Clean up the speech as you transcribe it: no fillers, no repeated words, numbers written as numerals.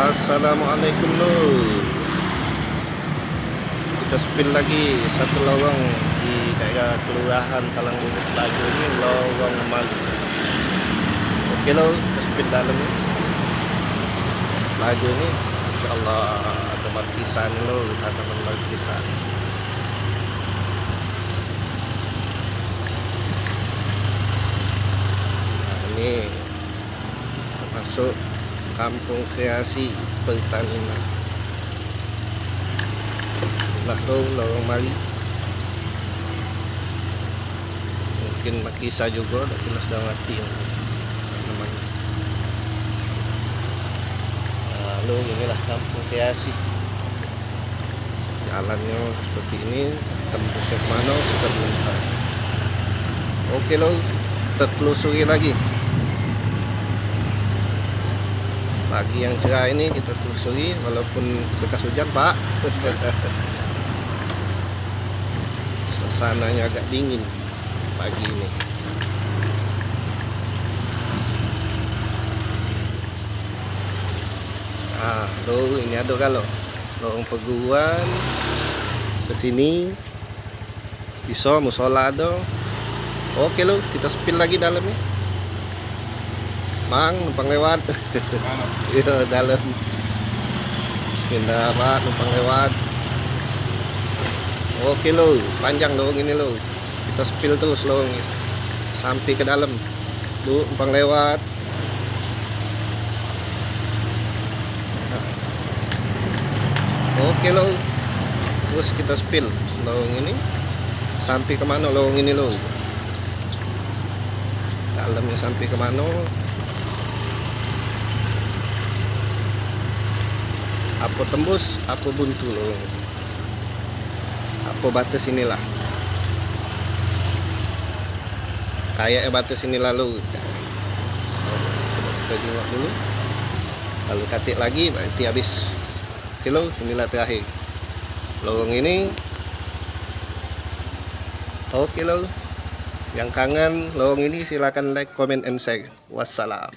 Assalamualaikum lo. Kita spill lagi satu lowong di daerah kelurahan Talang Bubuk Laju ini, lowong Mali. Oke lo, kita spill dalam ini. Laju ini insyaallah ada markisan lo, ada markisan. Nah, ini termasuk Kampung Kreasi Pertanian. Nah, lorong mari. Mungkin makisa juga, tapi sudah mati namanya. Lalu inilah Kampung Kreasi. Jalannya seperti ini, tembusnya kemana kita belum tahu. Oke lo, kita telusuri lagi. Pagi yang cerah ini kita telusuri walaupun bekas hujan pak. Suasananya agak dingin pagi ini. Nah lo ini ada kalau lorong peguan ke sini bisa musola ada. Oke lo, kita spill lagi dalamnya. Mang numpang lewat. Iya dalam. Bismillah pak, numpang lewat. Oke lo, panjang lorong ini lo. Kita spill terus lorong sampai ke dalam. Bu, numpang lewat. Oke lo. Terus kita spill lorong ini sampai kemana lorong ini lo. Dalamnya sampai kemana? Apa tembus, apa buntu loh. Apa batas inilah. Kayaknya batas ini lalu. Kita tengok dulu. Lalu katik lagi berarti habis. Oke loh, inilah terakhir. Lorong ini. Oke loh. Yang kangen lorong ini silakan like, comment, and share. Wassalam.